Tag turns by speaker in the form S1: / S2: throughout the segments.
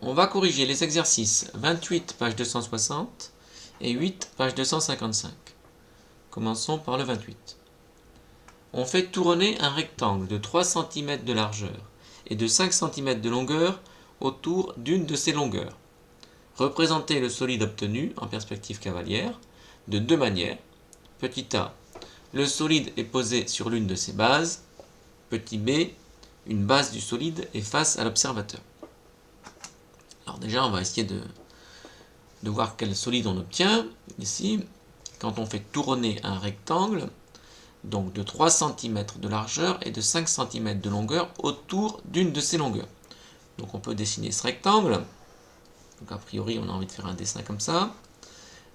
S1: On va corriger les exercices 28, page 260 et 8, page 255. Commençons par le 28. On fait tourner un rectangle de 3 cm de largeur et de 5 cm de longueur autour d'une de ces longueurs. Représentez le solide obtenu en perspective cavalière de deux manières. Petit a, le solide est posé sur l'une de ses bases. Petit b, une base du solide est face à l'observateur. Alors déjà, on va essayer de voir quel solide on obtient. Ici, quand on fait tourner un rectangle, donc de 3 cm de largeur et de 5 cm de longueur autour d'une de ces longueurs. Donc on peut dessiner ce rectangle. Donc a priori, on a envie de faire un dessin comme ça.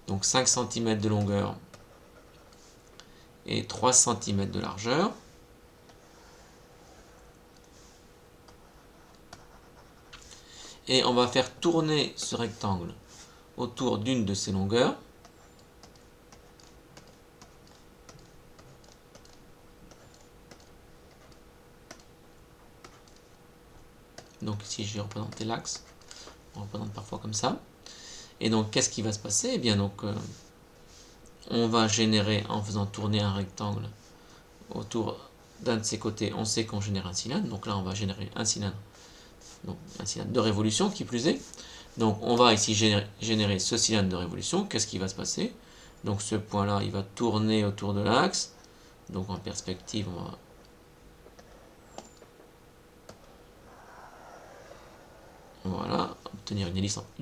S1: Donc 5 cm de longueur et 3 cm de largeur. Et on va faire tourner ce rectangle autour d'une de ces longueurs. Donc ici, j'ai représenté l'axe. On représente parfois comme ça. Et donc, qu'est-ce qui va se passer? Eh bien, donc, on va générer, en faisant tourner un rectangle autour d'un de ses côtés, on sait qu'on génère un cylindre. Donc là, on va générer un cylindre. Donc, un cylindre de révolution, qui plus est. Donc, on va ici générer ce cylindre de révolution. Qu'est-ce qui va se passer? Donc, ce point-là, il va tourner autour de l'axe. Donc, en perspective, on va... Voilà, obtenir une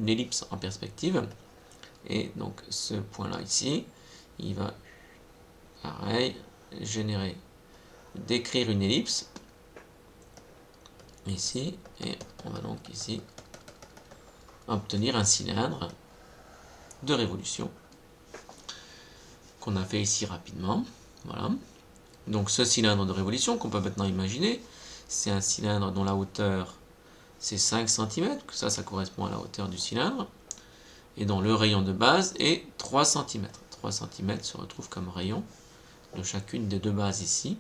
S1: ellipse en perspective. Et donc, ce point-là ici, il va, pareil, décrire une ellipse. Ici, et on va donc ici obtenir un cylindre de révolution qu'on a fait ici rapidement. Voilà. Donc ce cylindre de révolution qu'on peut maintenant imaginer, c'est un cylindre dont la hauteur c'est 5 cm, ça correspond à la hauteur du cylindre, et dont le rayon de base est 3 cm. 3 cm se retrouve comme rayon de chacune des deux bases ici.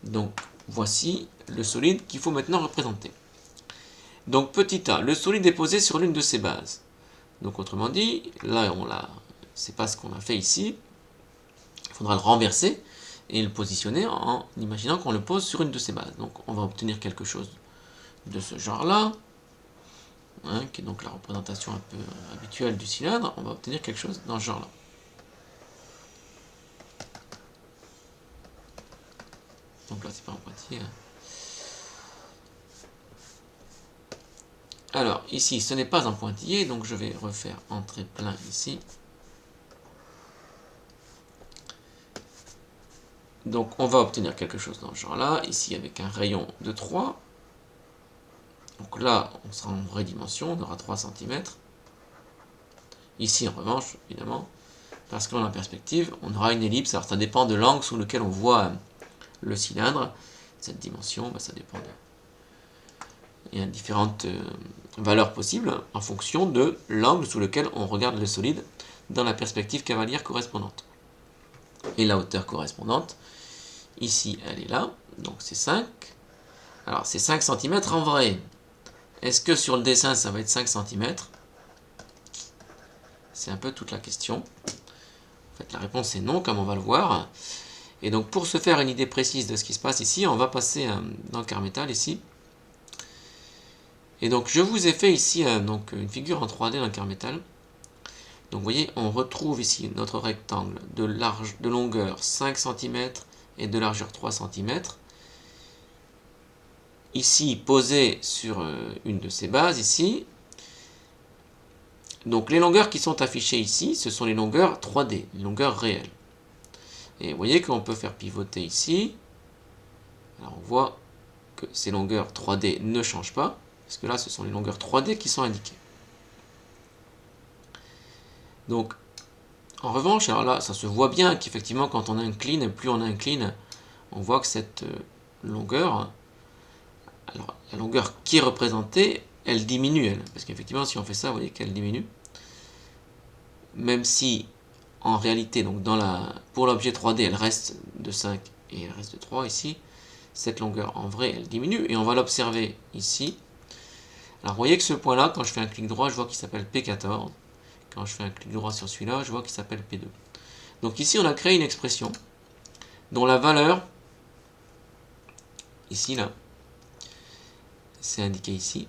S1: Donc voici le solide qu'il faut maintenant représenter. Donc petit a, le solide est posé sur l'une de ses bases. Donc autrement dit, là c'est pas ce qu'on a fait ici. Il faudra le renverser et le positionner en imaginant qu'on le pose sur une de ses bases. Donc on va obtenir quelque chose de ce genre-là, hein, qui est donc la représentation un peu habituelle du cylindre. On va obtenir quelque chose dans ce genre-là. Donc là c'est pas un pointillé. Hein. Alors, ici, ce n'est pas un pointillé, donc je vais refaire entrer plein ici. Donc, on va obtenir quelque chose dans ce genre-là, ici avec un rayon de 3. Donc là, on sera en vraie dimension, on aura 3 cm. Ici, en revanche, évidemment, parce que dans la perspective, on aura une ellipse. Alors, ça dépend de l'angle sous lequel on voit le cylindre. Cette dimension, ça dépend de... Il y a différentes valeurs possibles en fonction de l'angle sous lequel on regarde le solide dans la perspective cavalière correspondante. Et la hauteur correspondante, ici, elle est là, donc c'est 5. Alors, c'est 5 cm en vrai. Est-ce que sur le dessin, ça va être 5 cm? C'est un peu toute la question. En fait, la réponse est non, comme on va le voir. Et donc, pour se faire une idée précise de ce qui se passe ici, on va passer dans le Carmetal, ici. Et donc, je vous ai fait ici donc, une figure en 3D dans le Carmetal. Donc, vous voyez, on retrouve ici notre rectangle de longueur 5 cm et de largeur 3 cm. Ici, posé sur une de ces bases, ici. Donc, les longueurs qui sont affichées ici, ce sont les longueurs 3D, les longueurs réelles. Et vous voyez qu'on peut faire pivoter ici. Alors, on voit que ces longueurs 3D ne changent pas. Parce que là, ce sont les longueurs 3D qui sont indiquées. Donc, en revanche, alors là, ça se voit bien qu'effectivement, quand on incline, plus on incline, on voit que cette longueur, alors la longueur qui est représentée, elle diminue, elle. Parce qu'effectivement, si on fait ça, vous voyez qu'elle diminue. Même si, en réalité, donc pour l'objet 3D, elle reste de 5 et elle reste de 3 ici, cette longueur, en vrai, elle diminue. Et on va l'observer ici. Alors vous voyez que ce point-là, quand je fais un clic droit, je vois qu'il s'appelle P14. Quand je fais un clic droit sur celui-là, je vois qu'il s'appelle P2. Donc ici, on a créé une expression dont la valeur, ici, là, c'est indiqué ici,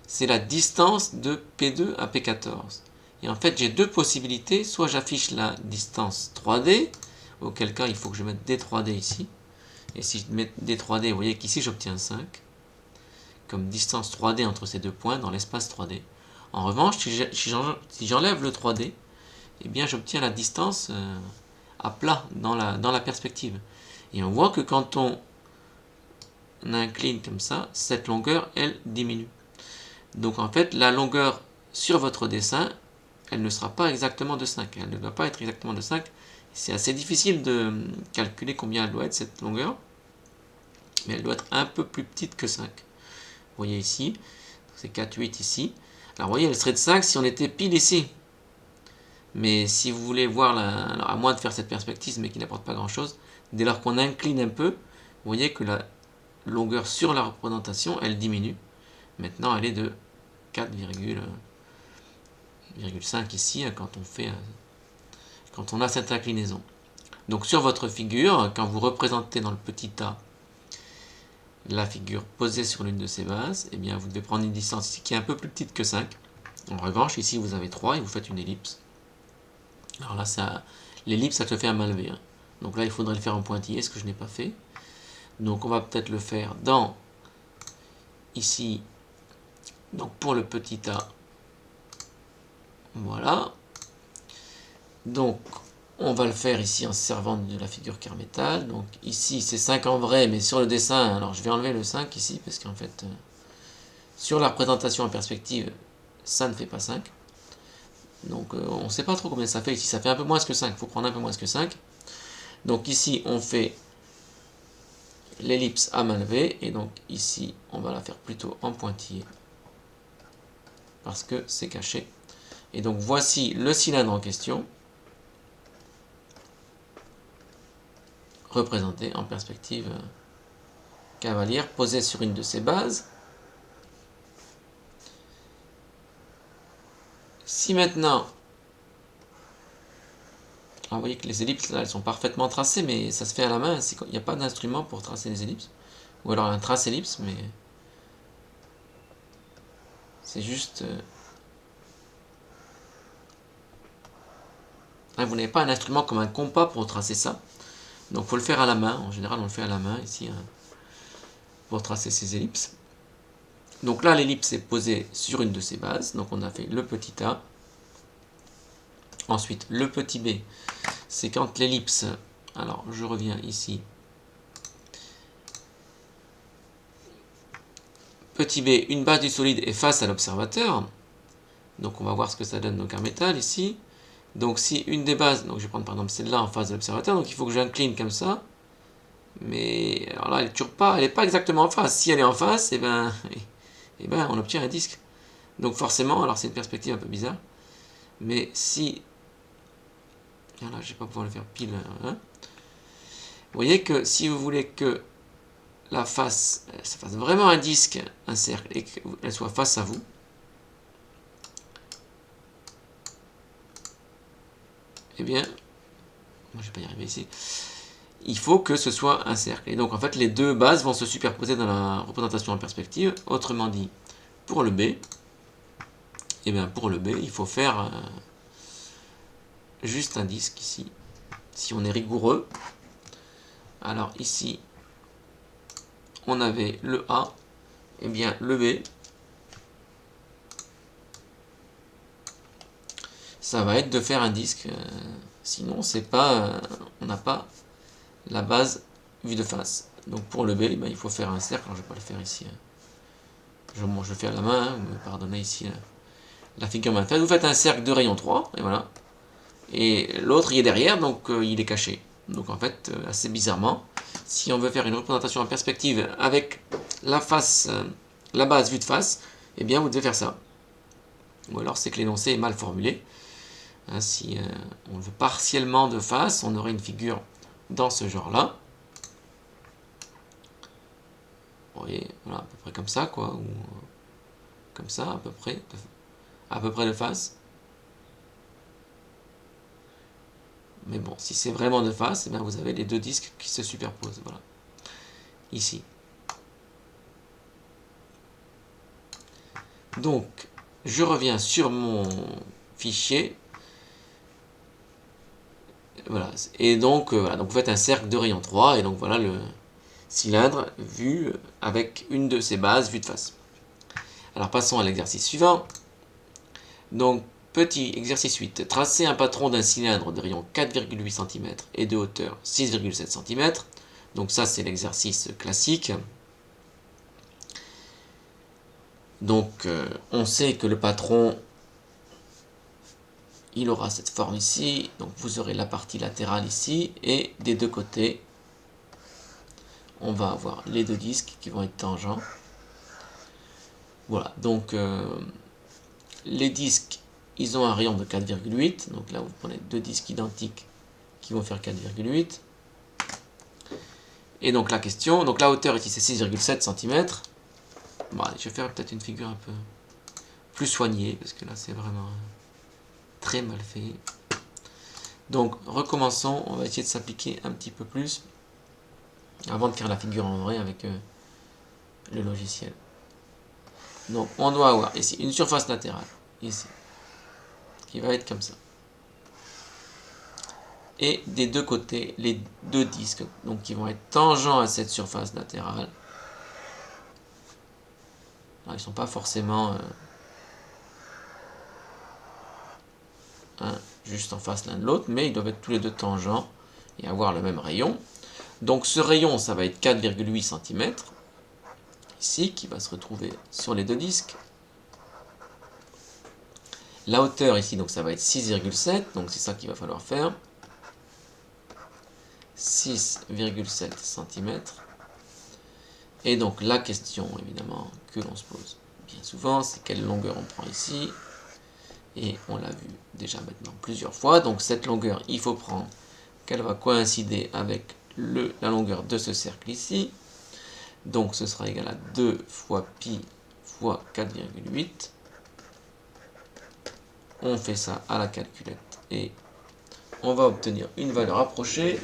S1: c'est la distance de P2 à P14. Et en fait, j'ai deux possibilités. Soit j'affiche la distance 3D, auquel cas il faut que je mette D3D ici. Et si je mets D3D, vous voyez qu'ici j'obtiens 5 comme distance 3D entre ces deux points dans l'espace 3D. En revanche, si j'enlève le 3D, eh bien j'obtiens la distance à plat dans la perspective. Et on voit que quand on incline comme ça, cette longueur, elle diminue. Donc en fait, la longueur sur votre dessin, elle ne sera pas exactement de 5. Elle ne doit pas être exactement de 5. C'est assez difficile de calculer combien elle doit être, cette longueur. Mais elle doit être un peu plus petite que 5. Vous voyez ici, c'est 4, 8 ici. Alors vous voyez, elle serait de 5 si on était pile ici. Mais si vous voulez voir, alors à moins de faire cette perspective, mais qui n'apporte pas grand-chose, dès lors qu'on incline un peu, vous voyez que la longueur sur la représentation, elle diminue. Maintenant, elle est de 4,5 ici quand on a cette inclinaison. Donc sur votre figure, quand vous représentez dans le petit a la figure posée sur l'une de ces bases, eh bien vous devez prendre une distance ici qui est un peu plus petite que 5. En revanche, ici vous avez 3 et vous faites une ellipse. Alors là, l'ellipse, ça se fait à main levée. Donc là, il faudrait le faire en pointillé, ce que je n'ai pas fait. Donc on va peut-être le faire dans, ici, donc pour le petit a. Voilà. Donc, on va le faire ici en se servant de la figure Kermétal. Donc ici, c'est 5 en vrai, mais sur le dessin, alors je vais enlever le 5 ici, parce qu'en fait, sur la représentation en perspective, ça ne fait pas 5. Donc on ne sait pas trop combien ça fait ici. Ça fait un peu moins que 5. Il faut prendre un peu moins que 5. Donc ici, on fait l'ellipse à main levée. Et donc ici, on va la faire plutôt en pointillé. Parce que c'est caché. Et donc voici le cylindre en question. Représenté en perspective cavalière, posé sur une de ses bases. Si maintenant, vous voyez que les ellipses là, elles sont parfaitement tracées, mais ça se fait à la main, il n'y a pas d'instrument pour tracer les ellipses. Ou alors un trace-ellipse, mais c'est juste... vous n'avez pas un instrument comme un compas pour tracer ça. Donc il faut le faire à la main. En général, on le fait à la main ici pour tracer ces ellipses. Donc là, l'ellipse est posée sur une de ces bases. Donc on a fait le petit a. Ensuite, le petit b, c'est quand l'ellipse... Alors, je reviens ici. Petit b, une base du solide est face à l'observateur. Donc on va voir ce que ça donne donc un métal ici. Donc si une des bases, donc je vais prendre par exemple celle-là en face de l'observateur, donc il faut que j'incline comme ça. Mais alors là, elle n'est toujours pas, elle n'est pas exactement en face. Si elle est en face, eh ben, on obtient un disque. Donc forcément, alors c'est une perspective un peu bizarre. Mais si... Là, je ne vais pas pouvoir le faire pile. Hein. Vous voyez que si vous voulez que la face, ça fasse vraiment un disque, un cercle, et qu'elle soit face à vous, eh bien, moi je vais pas y arriver ici, il faut que ce soit un cercle. Et donc en fait, les deux bases vont se superposer dans la représentation en perspective. Autrement dit, pour le B, et bien pour le B, il faut faire juste un disque ici. Si on est rigoureux, alors ici, on avait le A, et bien le B, ça va être de faire un disque. Sinon, c'est pas, on n'a pas la base vue de face. Donc pour le B, ben, il faut faire un cercle. Alors, je ne vais pas le faire ici. Je le fais à la main. Vous me pardonnez ici la figure main faite. Vous faites un cercle de rayon 3. Et voilà. Et l'autre, il est derrière, donc il est caché. Donc en fait, assez bizarrement, si on veut faire une représentation en perspective avec la face, la base vue de face, eh bien vous devez faire ça. Ou alors c'est que l'énoncé est mal formulé. Hein, si on veut partiellement de face, on aurait une figure dans ce genre-là. Vous voyez, voilà, à peu près comme ça, quoi. Ou comme ça, à peu près de face. Mais bon, si c'est vraiment de face, eh bien vous avez les deux disques qui se superposent. Voilà. Ici. Donc, je reviens sur mon fichier. Voilà. Et donc, voilà. Donc vous faites un cercle de rayon 3. Et donc voilà le cylindre vu avec une de ses bases vue de face. Alors passons à l'exercice suivant. Donc, petit exercice 8. Tracez un patron d'un cylindre de rayon 4,8 cm et de hauteur 6,7 cm. Donc ça, c'est l'exercice classique. Donc, on sait que le patron, il aura cette forme ici. Donc, vous aurez la partie latérale ici. Et des deux côtés, on va avoir les deux disques qui vont être tangents. Voilà. Donc, les disques, ils ont un rayon de 4,8. Donc là, vous prenez deux disques identiques qui vont faire 4,8. Et donc, la question, donc la hauteur ici, c'est 6,7 cm. Bon, allez, je vais faire peut-être une figure un peu plus soignée, parce que là, c'est vraiment très mal fait. Donc, recommençons. On va essayer de s'appliquer un petit peu plus avant de faire la figure en vrai avec le logiciel. Donc, on doit avoir ici une surface latérale, ici, qui va être comme ça. Et des deux côtés, les deux disques, donc qui vont être tangents à cette surface latérale. Alors, ils ne sont pas forcément juste en face l'un de l'autre, mais ils doivent être tous les deux tangents et avoir le même rayon. Donc ce rayon, ça va être 4,8 cm, ici, qui va se retrouver sur les deux disques. La hauteur ici, donc ça va être 6,7, donc c'est ça qu'il va falloir faire. 6,7 cm. Et donc la question, évidemment, que l'on se pose bien souvent, c'est quelle longueur on prend ici. Et on l'a vu déjà maintenant plusieurs fois. Donc cette longueur, il faut prendre qu'elle va coïncider avec la longueur de ce cercle ici. Donc ce sera égal à 2 fois pi fois 4,8. On fait ça à la calculette et on va obtenir une valeur approchée.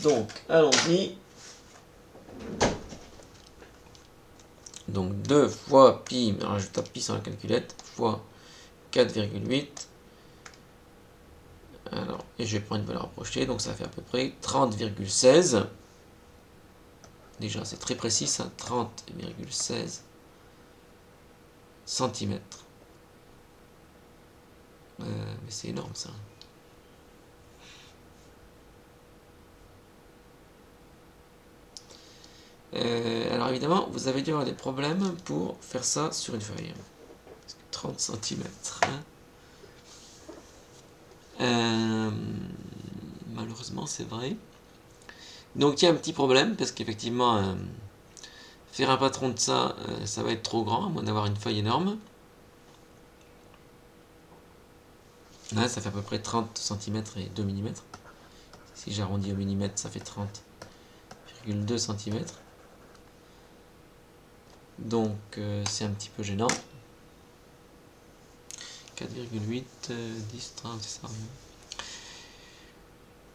S1: Donc allons-y. Donc 2 fois pi, alors je tape pi sur la calculette, fois 4,8. Alors, et je vais prendre une valeur approchée, donc ça fait à peu près 30,16. Déjà, c'est très précis, ça, 30,16 cm. Mais c'est énorme, ça. Alors, évidemment, vous avez dû avoir des problèmes pour faire ça sur une feuille. 30 cm. Malheureusement, c'est vrai. Donc, il y a un petit problème, parce qu'effectivement, faire un patron de ça, ça va être trop grand, à moins d'avoir une feuille énorme. Là, ça fait à peu près 30 cm et 2 mm. Si j'arrondis au millimètre, ça fait 30,2 cm. Donc, c'est un petit peu gênant. 4,8, 10, 30, c'est ça.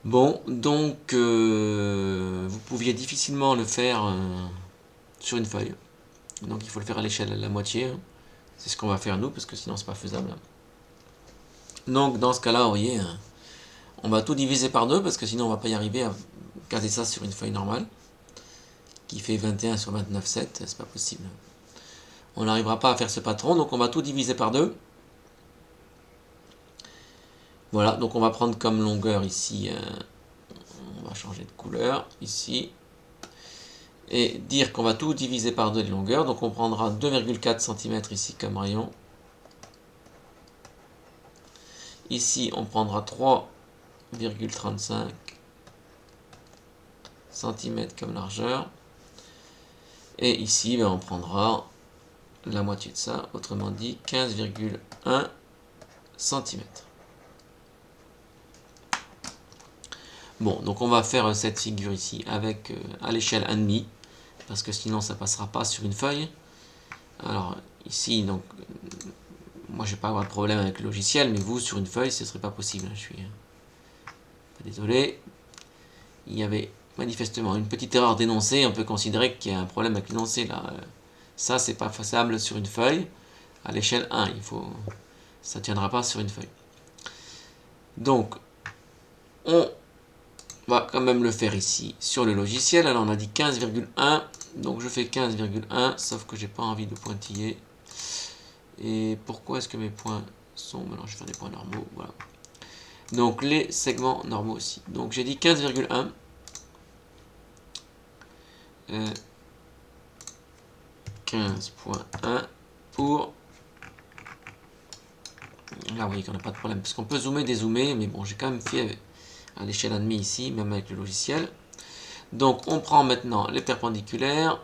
S1: Bon, donc, vous pouviez difficilement le faire sur une feuille. Donc, il faut le faire à l'échelle à la moitié. Hein. C'est ce qu'on va faire nous, parce que sinon, c'est pas faisable. Donc, dans ce cas-là, vous voyez, on va tout diviser par 2, parce que sinon, on va pas y arriver à caser ça sur une feuille normale, qui fait 21 sur 29,7, c'est pas possible. On n'arrivera pas à faire ce patron, donc on va tout diviser par 2. Voilà, donc on va prendre comme longueur ici, on va changer de couleur, ici, et dire qu'on va tout diviser par 2 de longueur, donc on prendra 2,4 cm ici comme rayon. Ici, on prendra 3,35 cm comme largeur. Et ici, ben, on prendra la moitié de ça, autrement dit 15,1 cm. Bon, donc on va faire cette figure ici avec à l'échelle 1,5, parce que sinon ça passera pas sur une feuille. Alors ici, donc, moi je vais pas avoir de problème avec le logiciel, mais vous, sur une feuille, ce serait pas possible. Je suis désolé. Il y avait manifestement une petite erreur d'énoncé. On peut considérer qu'il y a un problème avec l'énoncé là. Ça, c'est pas faisable sur une feuille. À l'échelle 1, ça ne tiendra pas sur une feuille. Donc, on va quand même le faire ici sur le logiciel. Alors, on a dit 15,1. Donc, je fais 15,1, sauf que j'ai pas envie de pointiller. Et pourquoi est-ce que mes points sont... Maintenant, je vais faire des points normaux. Voilà. Donc, les segments normaux aussi. Donc, j'ai dit 15,1. 15.1 pour... Là, vous voyez qu'on n'a pas de problème, parce qu'on peut zoomer, dézoomer, mais bon, j'ai quand même fait à l'échelle admis ici, même avec le logiciel. Donc, on prend maintenant les perpendiculaires.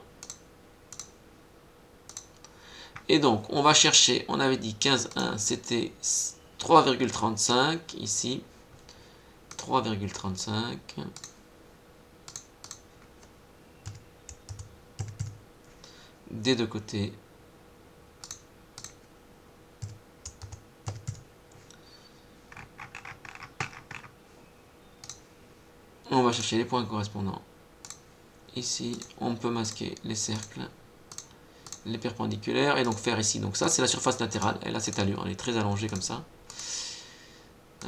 S1: Et donc, on va chercher, on avait dit 15,1, c'était 3,35, ici. 3,35. Des deux côtés. On va chercher les points correspondants. Ici, on peut masquer les cercles, les perpendiculaires, et donc faire ici. Donc ça, c'est la surface latérale. Elle a cette allure, elle est très allongée comme ça.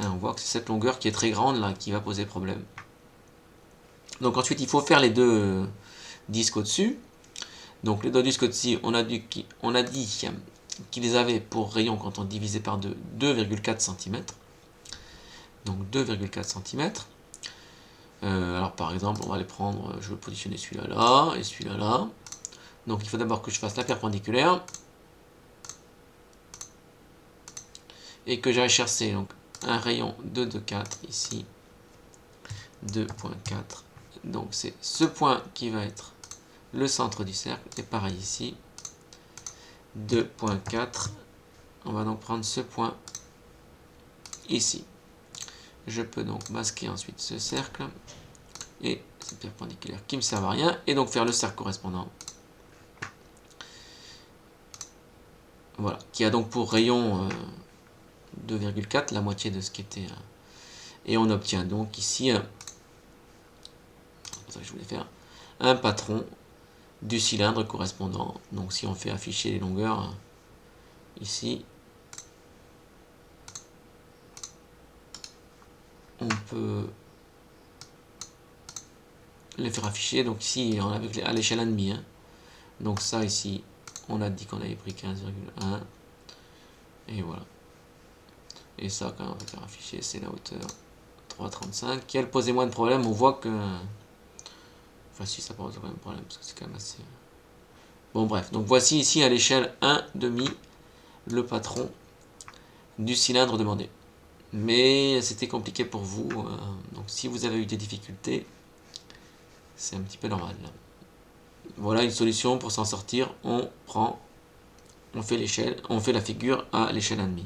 S1: Et on voit que c'est cette longueur qui est très grande là qui va poser problème. Donc ensuite, il faut faire les deux disques au-dessus. Donc les deux disques au-dessus, on a dit qu'ils avaient pour rayon, quand on divisait par 2, 2,4 cm. Donc 2,4 cm. Alors par exemple, on va les prendre, je vais positionner celui-là là, et celui-là là. Donc il faut d'abord que je fasse la perpendiculaire. Et que j'aille chercher donc, un rayon de 2,4 ici. 2,4. Donc c'est ce point qui va être le centre du cercle. Et pareil ici. 2,4. On va donc prendre ce point ici. Je peux donc masquer ensuite ce cercle et cette perpendiculaire qui ne me servent à rien. Et donc faire le cercle correspondant. Voilà. Qui a donc pour rayon 2,4, la moitié de ce qui était. Et on obtient donc ici ça que je voulais faire, un patron du cylindre correspondant. Donc si on fait afficher les longueurs ici, on peut les faire afficher. Donc ici, on avec à l'échelle admis. Donc ça ici, on a dit qu'on avait pris 15,1. Et voilà. Et ça, quand on va faire afficher, c'est la hauteur 3,35. Qui elle posait moins de problème. On voit que... Enfin si, ça pose quand même problème, parce que c'est quand même assez... Bon bref, donc voici ici à l'échelle 1,5 le patron du cylindre demandé. Mais c'était compliqué pour vous, donc si vous avez eu des difficultés, c'est un petit peu normal. Voilà une solution pour s'en sortir. On fait l'échelle, on fait la figure à l'échelle 1,5.